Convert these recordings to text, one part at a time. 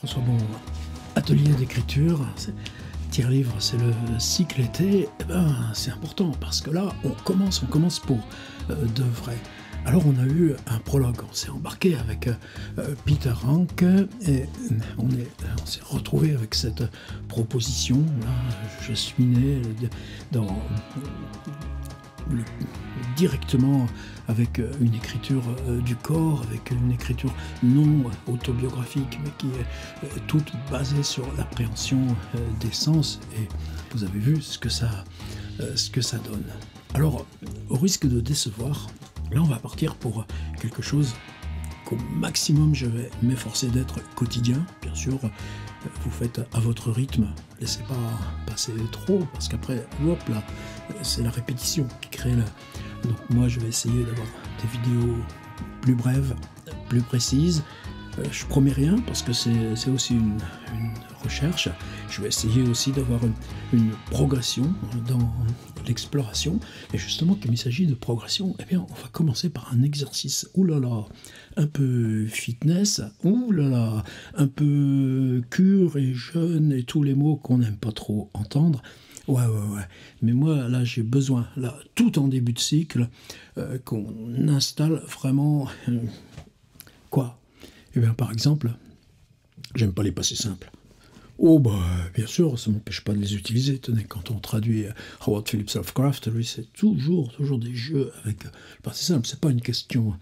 François, bon, atelier d'écriture, tire-livre, c'est le cycle été, eh ben, c'est important parce que là, on commence pour de vrai. Alors on a eu un prologue, on s'est embarqué avec Peter Hank et on s'est retrouvé avec cette proposition. Là, je suis né directement avec une écriture du corps, avec une écriture non autobiographique, mais qui est toute basée sur l'appréhension des sens. Et vous avez vu ce que ça donne. Alors, au risque de décevoir, là on va partir pour quelque chose qu'au maximum je vais m'efforcer d'être quotidien. Bien sûr, vous faites à votre rythme, laissez pas passer trop, parce qu'après, hop là, c'est la répétition qui crée la... Donc moi je vais essayer d'avoir des vidéos plus brèves, plus précises. Je promets rien parce que c'est aussi une recherche. Je vais essayer aussi d'avoir une progression dans l'exploration. Et justement, comme il s'agit de progression, eh bien, on va commencer par un exercice, oulala, un peu fitness, oulala, un peu cure et jeûne et tous les mots qu'on n'aime pas trop entendre. Ouais. Mais moi, là, j'ai besoin, là, tout en début de cycle, qu'on installe vraiment... quoi ? Eh bien, par exemple, j'aime pas les passés simples. Oh, bah, bien sûr, ça ne m'empêche pas de les utiliser. Tenez, quand on traduit Howard Phillips Lovecraft, lui, c'est toujours des jeux avec le passé simple. C'est pas une question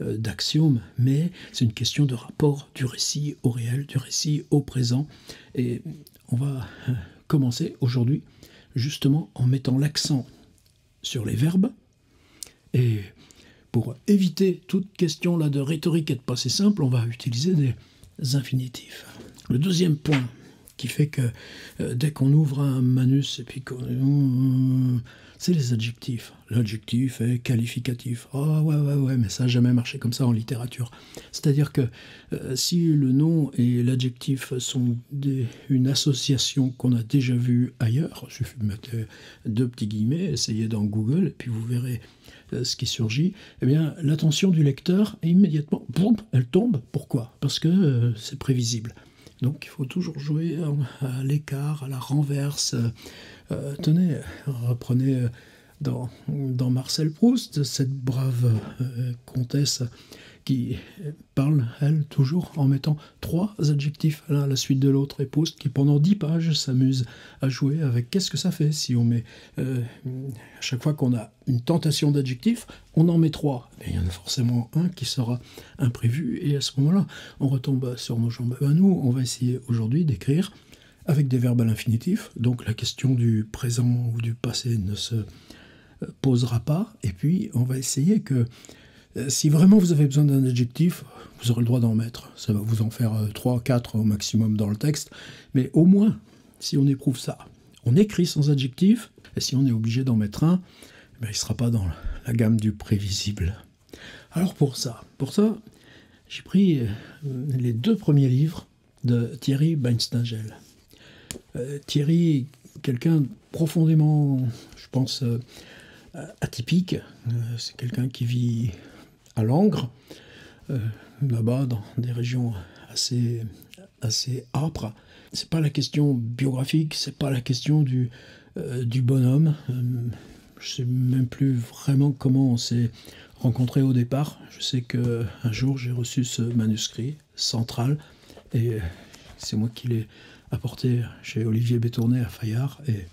d'axiome, mais c'est une question de rapport du récit au réel, du récit au présent. Et on va commencer aujourd'hui, justement, en mettant l'accent sur les verbes. Et pour éviter toute question là de rhétorique et de passé simple, on va utiliser des infinitifs. Le deuxième point qui fait que dès qu'on ouvre un manus et puis c'est les adjectifs. L'adjectif est qualificatif. Ah ouais, mais ça n'a jamais marché comme ça en littérature. C'est-à-dire que si le nom et l'adjectif sont une association qu'on a déjà vue ailleurs, il suffit de mettre deux petits guillemets, essayez dans Google, et puis vous verrez ce qui surgit, eh bien l'attention du lecteur est immédiatement, boum, elle tombe. Pourquoi ? Parce que c'est prévisible. Donc il faut toujours jouer à l'écart, à la renverse. Tenez, reprenez dans Marcel Proust, cette brave comtesse qui parle, elle, toujours en mettant 3 adjectifs l'un à la suite de l'autre, et Proust qui pendant 10 pages s'amuse à jouer avec qu'est-ce que ça fait si on met, à chaque fois qu'on a une tentation d'adjectif, on en met 3. Et il y en a forcément un qui sera imprévu, et à ce moment-là, on retombe sur nos jambes. Nous, on va essayer aujourd'hui d'écrire avec des verbes à l'infinitif, donc la question du présent ou du passé ne se posera pas, et puis on va essayer que si vraiment vous avez besoin d'un adjectif, vous aurez le droit d'en mettre. Ça va vous en faire 3, 4 au maximum dans le texte. Mais au moins, si on éprouve ça, on écrit sans adjectif, et si on est obligé d'en mettre un, il ne sera pas dans la gamme du prévisible. Alors pour ça, j'ai pris les 2 premiers livres de Thierry Beinstengel. Thierry, quelqu'un profondément, je pense, atypique. C'est quelqu'un qui vit à Langres, là-bas, dans des régions assez âpres. C'est pas la question biographique, c'est pas la question du bonhomme. Je sais même plus vraiment comment on s'est rencontrés au départ. Je sais qu'un jour, j'ai reçu ce manuscrit central, et c'est moi qui l'ai apporté chez Olivier Bétourné à Fayard, et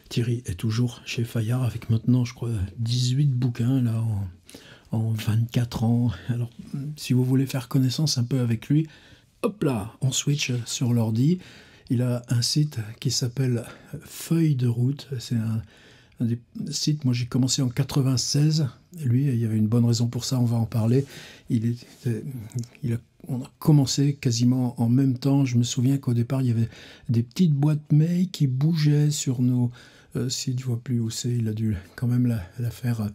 Thierry est toujours chez Fayard avec maintenant, je crois, 18 bouquins là en 24 ans. Alors, si vous voulez faire connaissance un peu avec lui, hop là, on switch sur l'ordi. Il a un site qui s'appelle Feuille de route. C'est un des sites, moi j'ai commencé en 96. Lui, il y avait une bonne raison pour ça, on va en parler. On a commencé quasiment en même temps. Je me souviens qu'au départ, il y avait des petites boîtes mail qui bougeaient sur nos sites. Je ne vois plus où c'est. Il a dû quand même la faire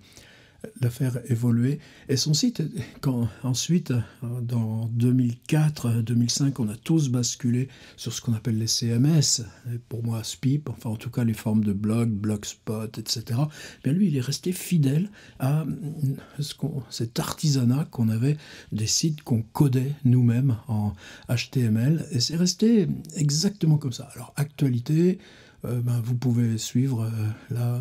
la faire évoluer. Et son site, quand ensuite, dans 2004-2005, on a tous basculé sur ce qu'on appelle les CMS, pour moi SPIP, enfin en tout cas les formes de blog, Blogspot, etc. Bien lui, il est resté fidèle à cet artisanat qu'on avait des sites qu'on codait nous-mêmes en HTML, et c'est resté exactement comme ça. Alors, actualité, vous pouvez suivre là...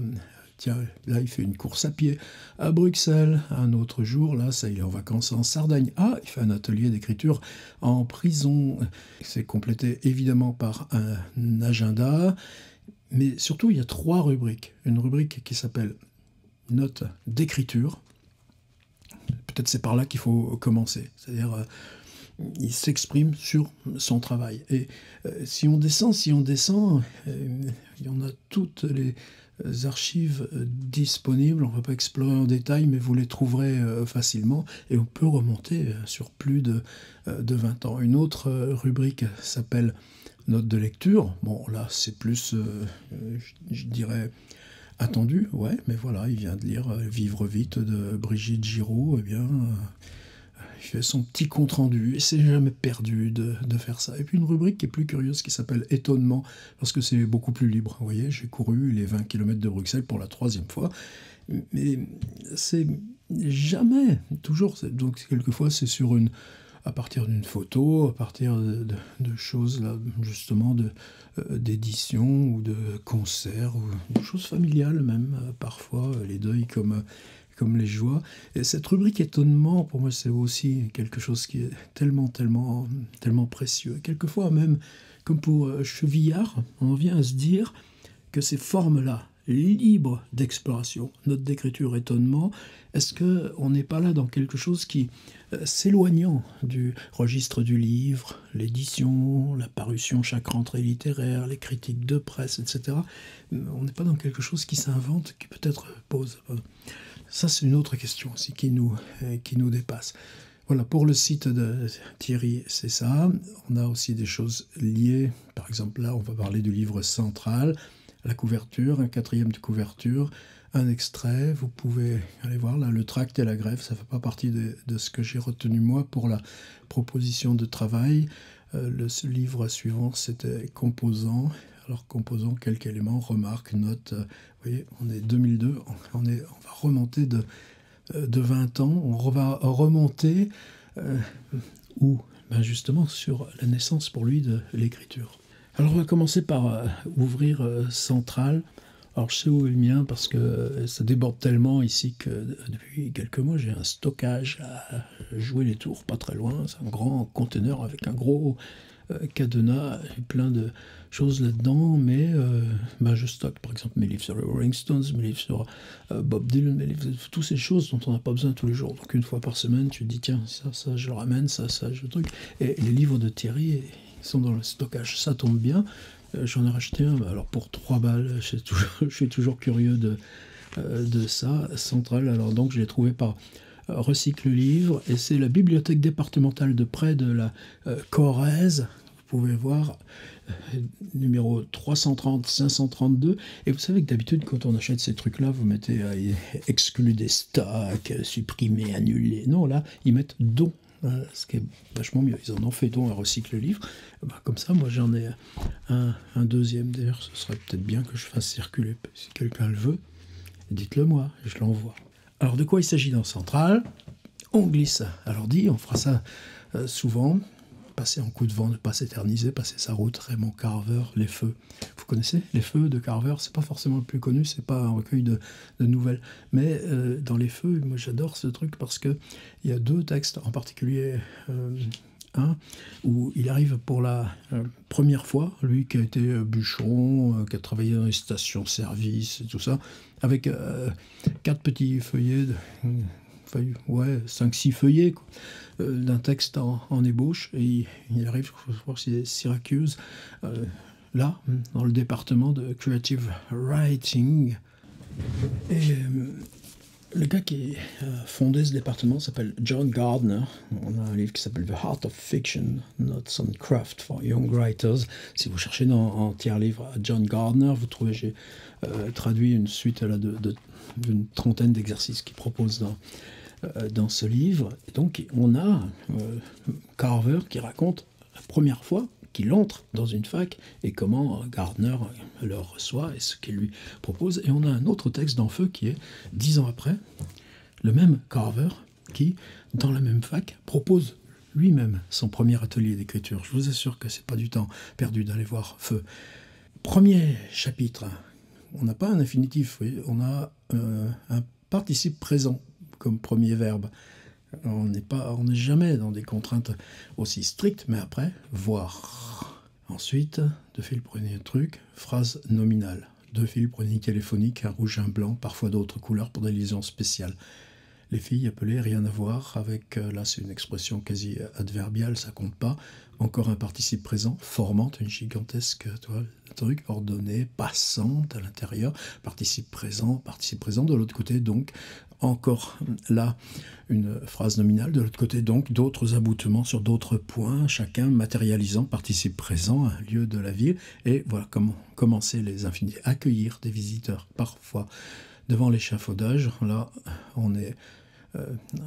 Tiens, là, il fait une course à pied à Bruxelles. Un autre jour, là, ça, il est en vacances en Sardaigne. Ah, il fait un atelier d'écriture en prison. C'est complété évidemment par un agenda. Mais surtout, il y a 3 rubriques. Une rubrique qui s'appelle notes d'écriture. Peut-être c'est par là qu'il faut commencer. C'est-à-dire, il s'exprime sur son travail. Et si on descend, il y en a toutes les archives disponibles. On ne va pas explorer en détail, mais vous les trouverez facilement. Et on peut remonter sur plus de 20 ans. Une autre rubrique s'appelle notes de lecture. Bon, là, c'est plus, je dirais, attendu. Ouais, mais voilà, il vient de lire Vivre vite de Brigitte Giraud. Eh bien... il fait son petit compte-rendu, et c'est jamais perdu de faire ça. Et puis une rubrique qui est plus curieuse, qui s'appelle Étonnement, parce que c'est beaucoup plus libre. Vous voyez, j'ai couru les 20 km de Bruxelles pour la 3e fois, mais c'est jamais, toujours, donc quelquefois c'est sur à partir d'une photo, à partir de choses, là, justement, d'édition ou de concerts, ou de choses familiales même, parfois, les deuils comme les joies. Et cette rubrique étonnement, pour moi, c'est aussi quelque chose qui est tellement, tellement, tellement précieux. Quelquefois même, comme pour Chevillard, on vient à se dire que ces formes-là, libres d'exploration, notes d'écriture, étonnement, est-ce qu'on n'est pas là dans quelque chose qui, s'éloignant du registre du livre, l'édition, la parution, chaque rentrée littéraire, les critiques de presse, etc., on n'est pas dans quelque chose qui s'invente, qui peut-être pose... Ça, c'est une autre question aussi qui nous dépasse. Voilà, pour le site de Thierry, c'est ça. On a aussi des choses liées. Par exemple, là, on va parler du livre central, la couverture, un 4e de couverture, un extrait. Vous pouvez aller voir, là, le tract et la grève, ça ne fait pas partie de ce que j'ai retenu, moi, pour la proposition de travail. Le livre suivant, c'était Composants. Alors, composants, quelques éléments, remarques, notes. Vous voyez, on est 2002, on va remonter de 20 ans, on va remonter où justement sur la naissance pour lui de l'écriture. Alors, on va commencer par ouvrir Central. Alors, je sais où est le mien parce que ça déborde tellement ici que depuis quelques mois, j'ai un stockage à jouer les tours, pas très loin. C'est un grand conteneur avec un gros cadenas et plein de choses là-dedans, mais je stocke par exemple mes livres sur les Rolling Stones, mes livres sur Bob Dylan, mes livres, toutes ces choses dont on n'a pas besoin tous les jours. Donc une fois par semaine, tu te dis tiens, ça je le ramène, ça je le truc. Et les livres de Thierry, ils sont dans le stockage, ça tombe bien. J'en ai racheté un, alors pour 3 balles, je suis toujours curieux de ça. Central, alors donc je l'ai trouvé par Recycle Livre, et c'est la bibliothèque départementale de près de la Corrèze. Vous pouvez voir, numéro 330-532. Et vous savez que d'habitude, quand on achète ces trucs-là, vous mettez exclu des stocks, supprimer, annuler. Non, là, ils mettent don, ce qui est vachement mieux. Ils en ont fait don à Recycle Livre. Comme ça, moi, j'en ai un deuxième. D'ailleurs, ce serait peut-être bien que je fasse circuler. Si quelqu'un le veut, dites-le moi, je l'envoie. Alors, de quoi il s'agit dans Central? On glisse à l'ordi, on fera ça souvent. Passer en coup de vent, ne pas s'éterniser, passer sa route. Raymond Carver, Les Feux. Vous connaissez Les Feux de Carver? C'est pas forcément le plus connu, c'est pas un recueil de nouvelles. Mais dans Les Feux, moi j'adore ce truc parce que il y a 2 textes, en particulier un où il arrive pour la première fois, lui qui a été bûcheron, qui a travaillé dans les stations-service et tout ça, avec 4 petits feuillets, 5-6 feuillets, quoi, d'un texte en ébauche, et il arrive, je crois que c'est Syracuse, là, dans le département de Creative Writing. Et Le gars qui a fondé ce département s'appelle John Gardner. On a un livre qui s'appelle The Heart of Fiction, Notes on Craft for Young Writers. Si vous cherchez en tiers-livre à John Gardner, vous trouvez, j'ai traduit une suite là, d'une trentaine d'exercices qu'il propose dans ce livre. Et donc on a Carver qui raconte la première fois qu'il entre dans une fac et comment Gardner le reçoit et ce qu'il lui propose. Et on a un autre texte dans Feu qui est 10 ans après, le même Carver qui, dans la même fac, propose lui-même son premier atelier d'écriture. Je vous assure que c'est pas du temps perdu d'aller voir Feu. Premier chapitre, on n'a pas un infinitif, vous voyez, on a un participe présent comme premier verbe. On n'est jamais dans des contraintes aussi strictes, mais après, voir. Ensuite, deux fils prenez un truc, phrase nominale. Deux fils prenez téléphonique, un rouge, un blanc, parfois d'autres couleurs pour des liaisons spéciales. Les filles appelées, rien à voir avec, là c'est une expression quasi adverbiale, ça compte pas. Encore un participe présent, formant une gigantesque truc, ordonné, passante à l'intérieur, participe présent de l'autre côté, donc encore là une phrase nominale, de l'autre côté donc d'autres aboutements sur d'autres points, chacun matérialisant participe présent, un lieu de la ville, et voilà comment commencer les infinitifs, accueillir des visiteurs parfois devant l'échafaudage. Là on est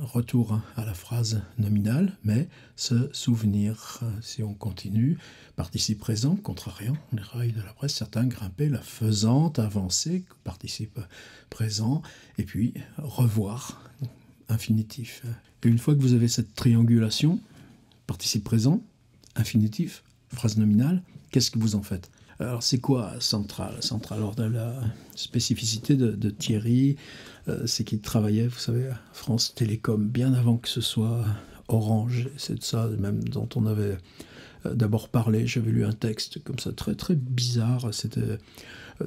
retour à la phrase nominale, mais se souvenir, si on continue, participe présent, contrariant les rails de la presse, certains grimpaient la faisante, avancer, participe présent, et puis revoir, infinitif. Et une fois que vous avez cette triangulation, participe présent, infinitif, phrase nominale, qu'est-ce que vous en faites ? Alors c'est quoi Central ? Alors de la spécificité de Thierry, c'est qu'il travaillait, vous savez, à France Télécom, bien avant que ce soit Orange. C'est de ça même dont on avait d'abord parlé. J'avais lu un texte comme ça, très très bizarre. C'était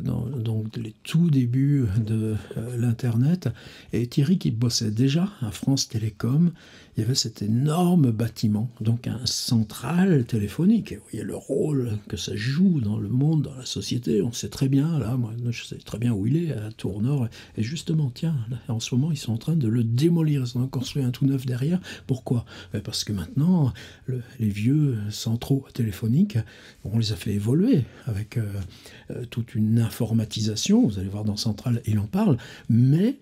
donc les tout débuts de l'Internet. Et Thierry qui bossait déjà à France Télécom, il y avait cet énorme bâtiment, donc un central téléphonique. Et vous voyez le rôle que ça joue dans le monde, dans la société. On sait très bien, là, moi je sais très bien où il est, à Tour Nord. Et justement, tiens, là, en ce moment, ils sont en train de le démolir. Ils ont construit un tout neuf derrière. Pourquoi ? Parce que maintenant, les vieux centraux téléphoniques, on les a fait évoluer avec toute une informatisation. Vous allez voir dans Central, il en parle. Mais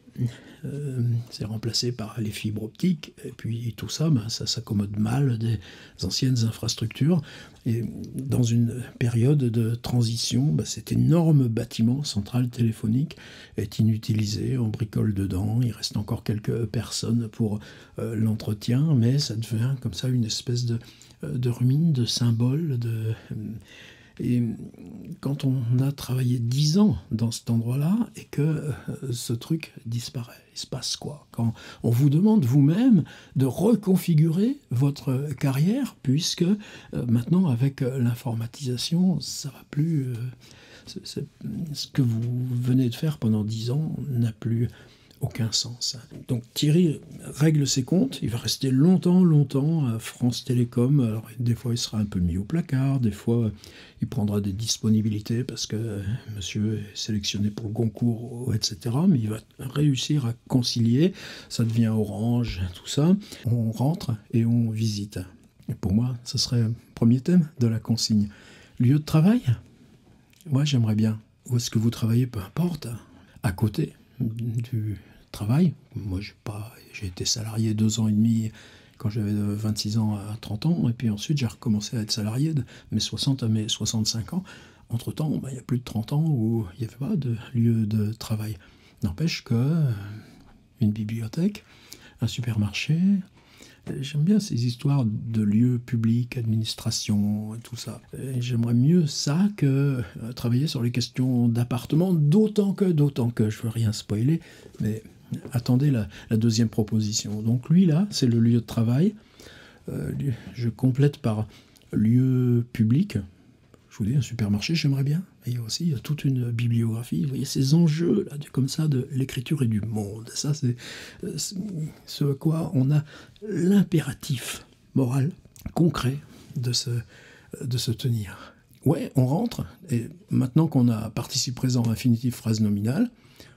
c'est remplacé par les fibres optiques, et puis tout ça, ça s'accommode mal des anciennes infrastructures. Et dans une période de transition, cet énorme bâtiment central téléphonique est inutilisé, on bricole dedans, il reste encore quelques personnes pour l'entretien, mais ça devient comme ça une espèce de ruine, de symbole, Et quand on a travaillé 10 ans dans cet endroit-là et que ce truc disparaît, il se passe quoi ? Quand on vous demande vous-même de reconfigurer votre carrière, puisque maintenant avec l'informatisation, ça va plus... ce que vous venez de faire pendant 10 ans n'a plus aucun sens. Donc Thierry règle ses comptes, il va rester longtemps à France Télécom. Alors, des fois il sera un peu mis au placard, des fois il prendra des disponibilités parce que monsieur est sélectionné pour le concours, etc. Mais il va réussir à concilier, ça devient Orange, tout ça. On rentre et on visite. Et pour moi, ce serait le premier thème de la consigne. Lieu de travail ? Moi j'aimerais bien. Où est-ce que vous travaillez ? Peu importe. À côté du travail. Moi, j'ai été salarié 2 ans et demi quand j'avais 26 ans à 30 ans, et puis ensuite j'ai recommencé à être salarié de mes 60 à mes 65 ans. Entre-temps, il y a plus de 30 ans où il n'y avait pas de lieu de travail. N'empêche que une bibliothèque, un supermarché, j'aime bien ces histoires de lieux publics, administration, tout ça. Et j'aimerais mieux ça que travailler sur les questions d'appartement, d'autant que, je veux rien spoiler, mais attendez la deuxième proposition. Donc lui, là, c'est le lieu de travail. Je complète par lieu public. Je vous dis, un supermarché, j'aimerais bien. Et il y a toute une bibliographie. Vous voyez ces enjeux là, comme ça de l'écriture et du monde. Ça, c'est ce à quoi on a l'impératif moral concret de se tenir. Ouais, on rentre. Et maintenant qu'on a participe présent, infinitif, phrase nominale,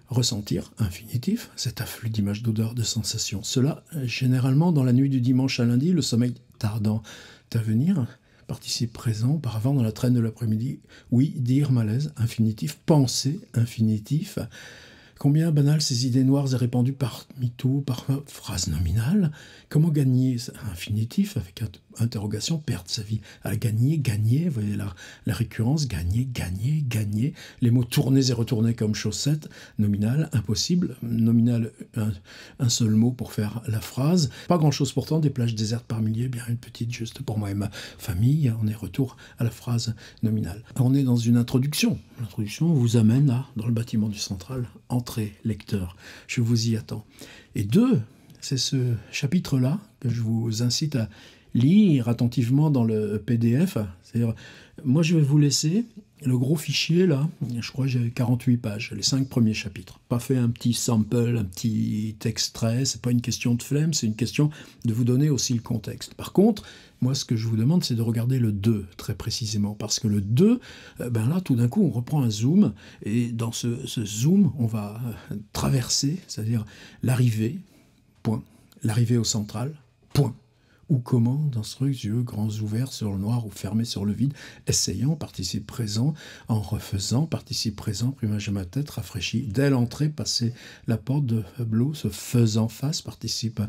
ressentir, infinitif, cet afflux d'images, d'odeurs, de sensations. Cela, généralement, dans la nuit du dimanche à lundi, le sommeil tardant à venir, participe présent, auparavant dans la traîne de l'après-midi, oui, dire, malaise, infinitif, penser, infinitif. Combien banales ces idées noires et répandues parmi tout, par phrase nominale. Comment gagner, infinitif, avec interrogation, perdre sa vie. À gagner, gagner, vous voyez la récurrence, gagner, gagner, gagner. Les mots tournés et retournés comme chaussettes, nominal, impossible. Nominal, un seul mot pour faire la phrase. Pas grand-chose pourtant, des plages désertes par milliers, bien une petite juste pour moi et ma famille. On est retour à la phrase nominale. On est dans une introduction. L'introduction vous amène là, dans le bâtiment du Central, entrez, lecteur, je vous y attends. Et 2, c'est ce chapitre-là que je vous incite à lire attentivement dans le PDF. C'est-à-dire, moi je vais vous laisser le gros fichier là, je crois que j'ai 48 pages, les 5 premiers chapitres. Pas fait un petit sample, un petit extrait, c'est pas une question de flemme, c'est une question de vous donner aussi le contexte. Par contre, moi ce que je vous demande c'est de regarder le 2 très précisément, parce que le 2, ben là tout d'un coup on reprend un zoom, et dans ce zoom on va traverser, c'est-à-dire l'arrivée, point, l'arrivée au central, point. Ou comment, dans ce truc, yeux grands ouverts sur le noir ou fermés sur le vide, essayant, participe présent, en refaisant, participe présent, primage à ma tête, rafraîchi, dès l'entrée, passer la porte de Hublot, se faisant face, participe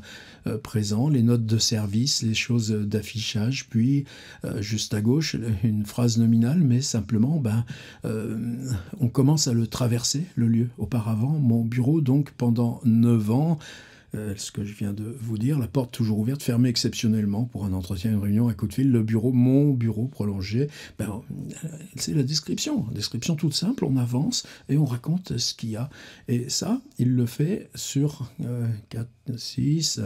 présent, les notes de service, les choses d'affichage, puis, juste à gauche, une phrase nominale, mais simplement, on commence à le traverser, le lieu. Auparavant, mon bureau, donc, pendant 9 ans, ce que je viens de vous dire, la porte toujours ouverte, fermée exceptionnellement pour un entretien, une réunion, un coup de fil, le bureau, mon bureau prolongé, c'est la description toute simple, on avance et on raconte ce qu'il y a. Et ça, il le fait sur 4, 6...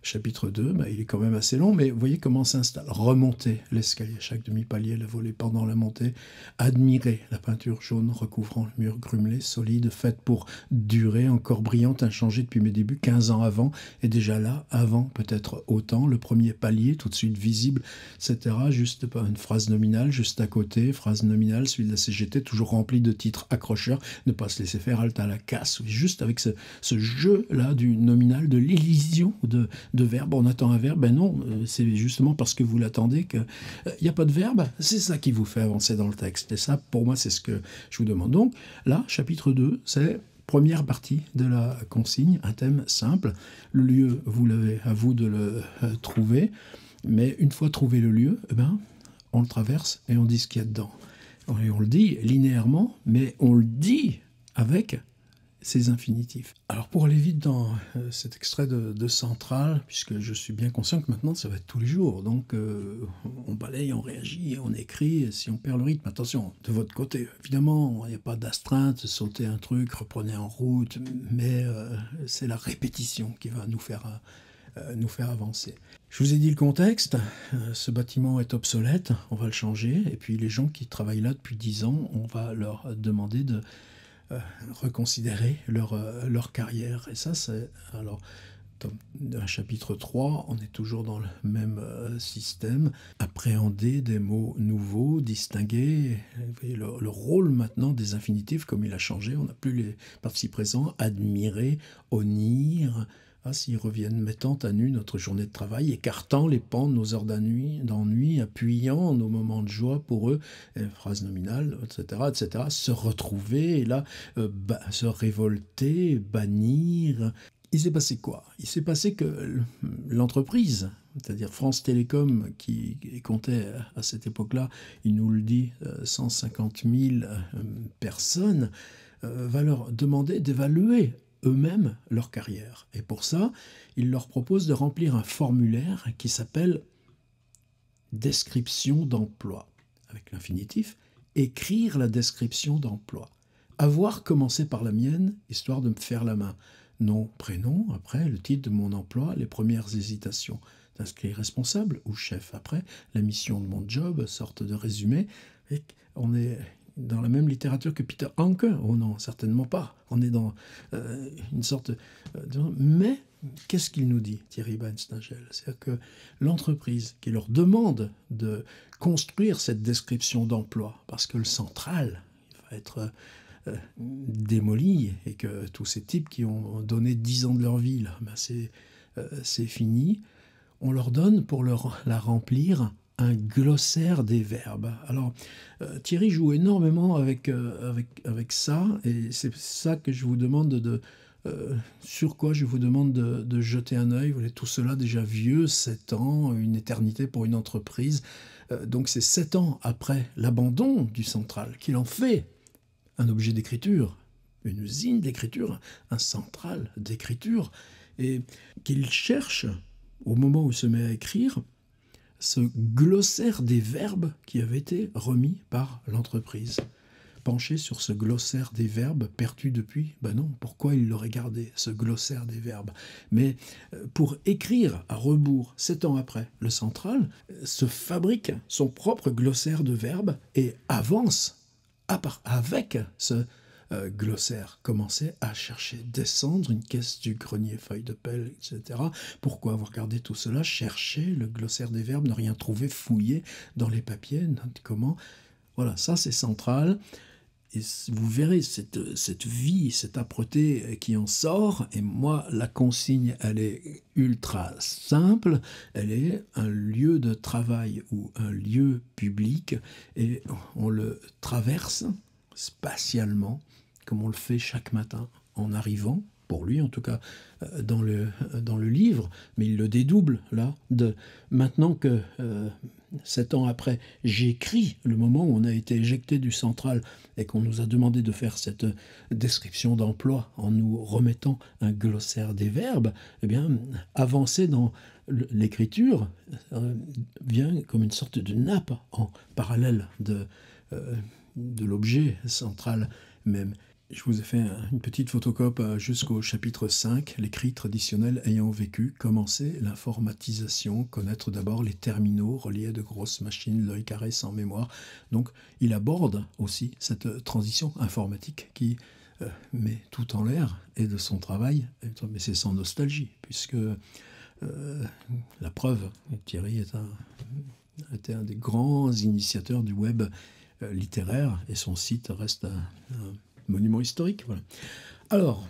Chapitre 2, il est quand même assez long, mais vous voyez comment s'installe. Remonter l'escalier, chaque demi-palier, la volée pendant la montée. Admirer la peinture jaune recouvrant le mur grumelé, solide, faite pour durer, encore brillante, inchangée depuis mes débuts, 15 ans avant, et déjà là, avant peut-être autant, le premier palier, tout de suite visible, etc. Juste pas une phrase nominale, juste à côté, phrase nominale, celui de la CGT, toujours rempli de titres accrocheurs, ne pas se laisser faire, halte à la casse, juste avec ce jeu-là du nominal, de l'élision de verbe, on attend un verbe, non, c'est justement parce que vous l'attendez qu'il n'y a pas de verbe, c'est ça qui vous fait avancer dans le texte, et ça, pour moi, c'est ce que je vous demande. Donc, là, chapitre 2, c'est première partie de la consigne, un thème simple, le lieu, vous l'avez, à vous de le trouver, mais une fois trouvé le lieu, on le traverse et on dit ce qu'il y a dedans. Et on le dit linéairement, mais on le dit avec ces infinitifs. Alors pour aller vite dans cet extrait de Central, puisque je suis bien conscient que maintenant ça va être tous les jours, donc on balaye, on réagit, on écrit, si on perd le rythme, attention, de votre côté, évidemment, il n'y a pas d'astreinte, sauter un truc, reprenez en route, mais c'est la répétition qui va nous faire avancer. Je vous ai dit le contexte, ce bâtiment est obsolète, on va le changer, et puis les gens qui travaillent là depuis 10 ans, on va leur demander de reconsidérer leur carrière. Et ça, c'est... Alors, dans un chapitre 3, on est toujours dans le même système. Appréhender des mots nouveaux, distinguer. Vous voyez, le rôle maintenant des infinitifs, comme il a changé, on n'a plus les participes présents. Admirer, honnir... s'ils reviennent mettant à nu notre journée de travail, écartant les pans de nos heures d'ennui, appuyant nos moments de joie pour eux, phrase nominale, etc., se retrouver, et là, se révolter, bannir. Il s'est passé quoi? Il s'est passé que l'entreprise, c'est-à-dire France Télécom, qui comptait à cette époque-là, il nous le dit, 150 000 personnes, va leur demander d'évaluer eux-mêmes leur carrière. Et pour ça, il leur propose de remplir un formulaire qui s'appelle « description d'emploi ». Avec l'infinitif, écrire la description d'emploi. Avoir commencé par la mienne, histoire de me faire la main. Nom, prénom, après, le titre de mon emploi, les premières hésitations. D'inscrire responsable ou chef. Après, la mission de mon job, sorte de résumé. Et on est... dans la même littérature que Peter Hanke? Oh non, certainement pas. On est dans une sorte... mais qu'est-ce qu'il nous dit, Thierry Beinstengel? C'est-à-dire que l'entreprise qui leur demande de construire cette description d'emploi, parce que le central, il va être démolie et que tous ces types qui ont donné 10 ans de leur vie, là, ben c'est fini. On leur donne pour la remplir un glossaire des verbes. Alors, Thierry joue énormément avec ça, et c'est ça que je vous demande sur quoi je vous demande de jeter un œil. Vous voyez, tout cela déjà vieux, 7 ans, une éternité pour une entreprise. Donc c'est 7 ans après l'abandon du central qu'il en fait un objet d'écriture, une usine d'écriture, un central d'écriture, et qu'il cherche, au moment où il se met à écrire, ce glossaire des verbes qui avait été remis par l'entreprise. Penché sur ce glossaire des verbes perdu depuis, ben non, pourquoi il l'aurait gardé, ce glossaire des verbes? Mais pour écrire à rebours, 7 ans après, le central se fabrique son propre glossaire de verbes et avance avec ce glossaire, commencer à chercher, descendre une caisse du grenier, feuille de pelle, etc. Pourquoi avoir gardé tout cela? Chercher le glossaire des verbes, ne rien trouver, fouiller dans les papiers, comment? Voilà, ça c'est central. Et vous verrez cette vie, cette âpreté qui en sort. Et moi, la consigne, elle est ultra simple. Elle est un lieu de travail ou un lieu public. Et on le traverse spatialement, comme on le fait chaque matin en arrivant, pour lui en tout cas, dans le livre. Mais il le dédouble, là, maintenant que 7 ans après, j'écris le moment où on a été éjecté du central et qu'on nous a demandé de faire cette description d'emploi en nous remettant un glossaire des verbes, eh bien, avancer dans l'écriture vient comme une sorte de nappe en parallèle de l'objet central même. Je vous ai fait une petite photocope jusqu'au chapitre 5, l'écrit traditionnel ayant vécu, commencer l'informatisation, connaître d'abord les terminaux reliés à de grosses machines, l'œil carré sans mémoire. Donc il aborde aussi cette transition informatique qui met tout en l'air et de son travail, mais c'est sans nostalgie, puisque la preuve, Thierry était un des grands initiateurs du web littéraire et son site reste un monument historique. Voilà. Alors,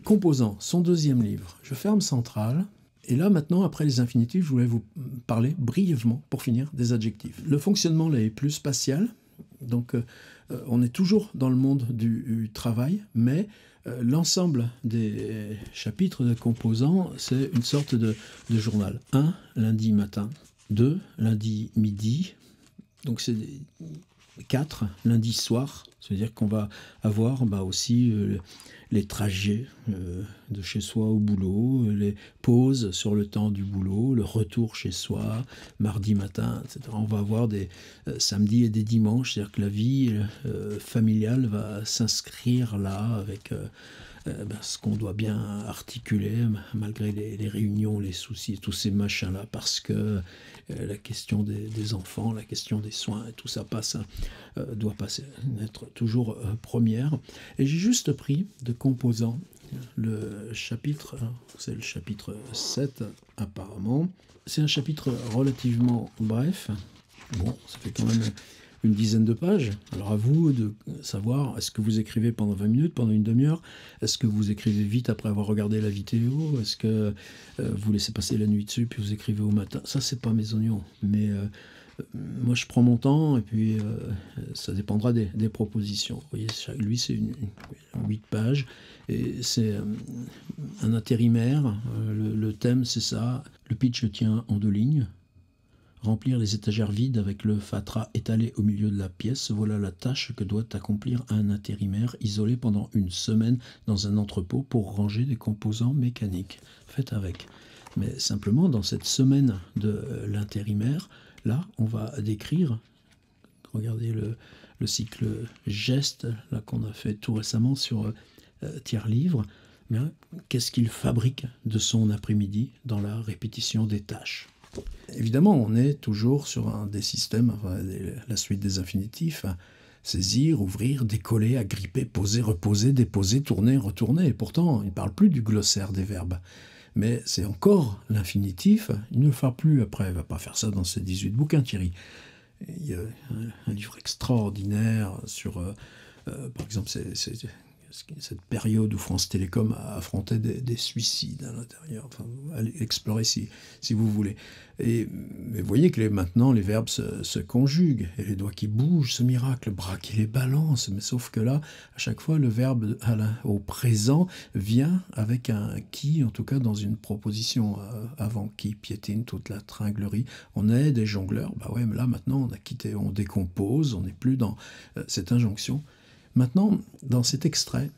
Composant, son deuxième livre. Je ferme Central. Et là, maintenant, après les infinitifs, je voulais vous parler brièvement, pour finir, des adjectifs. Le fonctionnement, là, est plus spatial. Donc, on est toujours dans le monde du travail, mais l'ensemble des chapitres de Composant, c'est une sorte de journal. 1, lundi matin. 2, lundi midi. Donc, c'est 4, lundi soir. C'est-à-dire qu'on va avoir aussi les trajets de chez soi au boulot, les pauses sur le temps du boulot, le retour chez soi, mardi matin, etc. On va avoir des samedis et des dimanches, c'est-à-dire que la vie familiale va s'inscrire là avec ce qu'on doit bien articuler malgré les réunions, les soucis, tous ces machins-là, parce que la question des enfants, la question des soins, et tout ça doit être toujours première. Et j'ai juste pris de Composant le chapitre, c'est le chapitre 7 apparemment. C'est un chapitre relativement bref. Bon, ça fait quand même une dizaine de pages. Alors à vous de savoir, est-ce que vous écrivez pendant 20 minutes, pendant une demi-heure? Est-ce que vous écrivez vite après avoir regardé la vidéo? Est-ce que vous laissez passer la nuit dessus puis vous écrivez au matin? Ça, c'est pas mes oignons. Mais moi, je prends mon temps et puis ça dépendra des propositions. Vous voyez, lui, c'est 8 pages et c'est un intérimaire. Le thème, c'est ça. Le pitch tient en 2 lignes. Remplir les étagères vides avec le fatras étalé au milieu de la pièce, voilà la tâche que doit accomplir un intérimaire isolé pendant une semaine dans un entrepôt pour ranger des composants mécaniques. Faites avec. Mais simplement, dans cette semaine de l'intérimaire, là, on va décrire, regardez le cycle geste là qu'on a fait tout récemment sur Tiers Livre, qu'est-ce qu'il fabrique de son après-midi dans la répétition des tâches. Évidemment, on est toujours sur un des systèmes, la suite des infinitifs, saisir, ouvrir, décoller, agripper, poser, reposer, déposer, tourner, retourner. Et pourtant, il ne parle plus du glossaire des verbes. Mais c'est encore l'infinitif, il ne le fera plus après. Il ne va pas faire ça dans ses 18 bouquins, Thierry. Il y a un livre extraordinaire sur Par exemple, cette période où France Télécom affrontait des suicides à l'intérieur. Enfin, allez explorer si vous voulez. Mais vous voyez que maintenant, les verbes se conjuguent. Et les doigts qui bougent, ce miracle, le bras qui les balance. Mais sauf que là, à chaque fois, le verbe au présent vient avec un qui, en tout cas dans une proposition avant, qui piétine toute la tringlerie. On est des jongleurs. Bah ouais, mais là, maintenant, on a quitté, on décompose, on n'est plus dans cette injonction. Maintenant, dans cet extrait,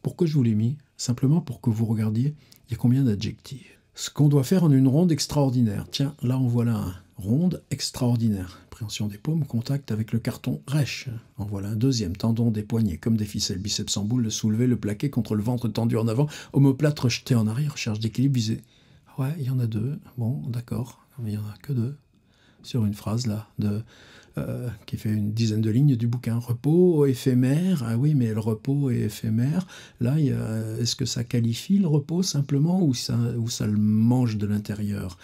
pourquoi je vous l'ai mis? Simplement pour que vous regardiez, il y a combien d'adjectifs. Ce qu'on doit faire en une ronde extraordinaire. Tiens, là en voilà un. Ronde extraordinaire. Préhension des paumes, contact avec le carton rêche. En voilà un deuxième. Tendon des poignets, comme des ficelles, biceps en boule, de soulever le plaqué contre le ventre tendu en avant, omoplate rejeté en arrière, recherche d'équilibre visé. Ouais, il y en a deux. Bon, d'accord. Mais il n'y en a que deux. Sur une phrase là, qui fait une dizaine de lignes du bouquin. Repos éphémère, ah oui, mais le repos est éphémère. Là, est-ce que ça qualifie le repos simplement ou ça le mange de l'intérieur?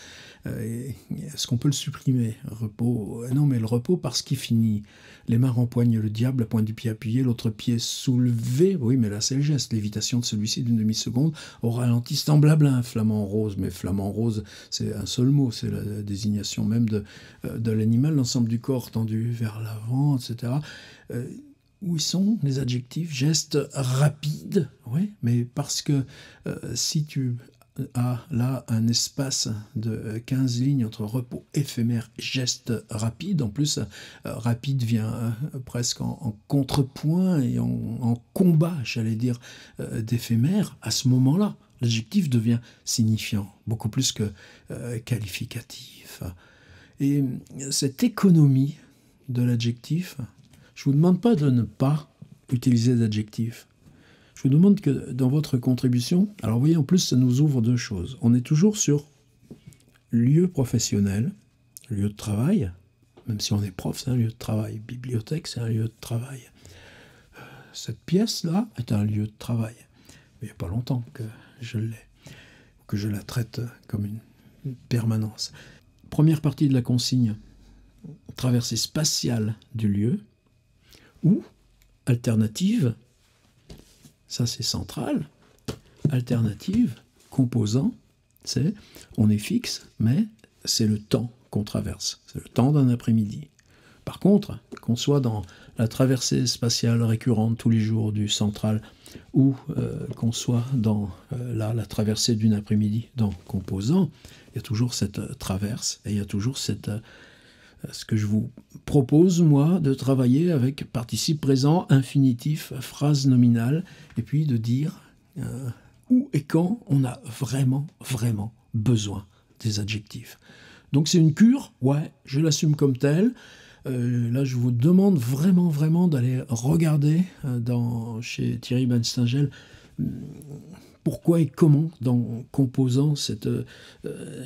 Est-ce qu'on peut le supprimer? Repos, non, mais le repos parce qu'il finit. Les mains rempoignent le diable, la pointe du pied appuyée, l'autre pied soulevé. Oui, mais là, c'est le geste. L'évitation de celui-ci d'une demi-seconde au ralenti semblable à un flamant rose. Mais flamant rose, c'est un seul mot. C'est la désignation même de l'animal, l'ensemble du corps tendu vers l'avant, etc. Où sont les adjectifs? Gestes rapides, oui, mais parce que si tu as là un espace de 15 lignes entre repos éphémère et geste rapide, en plus rapide vient presque en contrepoint et en combat, j'allais dire, d'éphémère, à ce moment-là, l'adjectif devient signifiant, beaucoup plus que qualificatif. Et cette économie de l'adjectif, je ne vous demande pas de ne pas utiliser d'adjectif. Je vous demande que dans votre contribution, alors vous voyez, en plus, ça nous ouvre deux choses. On est toujours sur lieu professionnel, lieu de travail, même si on est prof, c'est un lieu de travail. Bibliothèque, c'est un lieu de travail. Cette pièce-là est un lieu de travail. Mais il n'y a pas longtemps que je l'ai, que je la traite comme une permanence. Première partie de la consigne, traversée spatiale du lieu, ou alternative, ça c'est central, alternative, composant, c'est on est fixe, mais c'est le temps qu'on traverse, c'est le temps d'un après-midi. Par contre, qu'on soit dans la traversée spatiale récurrente tous les jours du central, ou qu'on soit dans la traversée d'une après-midi dans composant, il y a toujours cette traverse, et il y a toujours cette... ce que je vous propose, moi, de travailler avec participe présent, infinitif, phrase nominale, et puis de dire où et quand on a vraiment, vraiment besoin des adjectifs. Donc c'est une cure, ouais, je l'assume comme telle. Là, je vous demande vraiment, vraiment d'aller regarder chez Thierry Benstingel pourquoi et comment, dans composant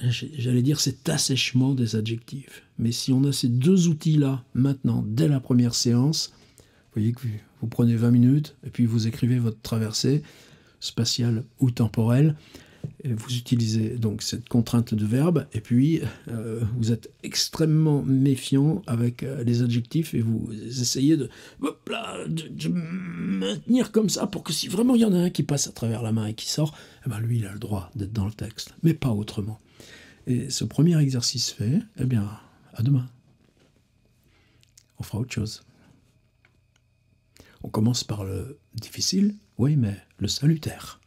j'allais dire cet assèchement des adjectifs. Mais si on a ces deux outils-là, maintenant, dès la première séance, vous voyez que vous prenez 20 minutes, et puis vous écrivez votre traversée, spatiale ou temporelle, et vous utilisez donc cette contrainte de verbe, et puis vous êtes extrêmement méfiant avec les adjectifs, et vous essayez de maintenir comme ça, pour que si vraiment il y en a un qui passe à travers la main et qui sort, eh ben lui il a le droit d'être dans le texte, mais pas autrement. Et ce premier exercice fait, eh bien, à demain. On fera autre chose. On commence par le difficile, oui, mais le salutaire.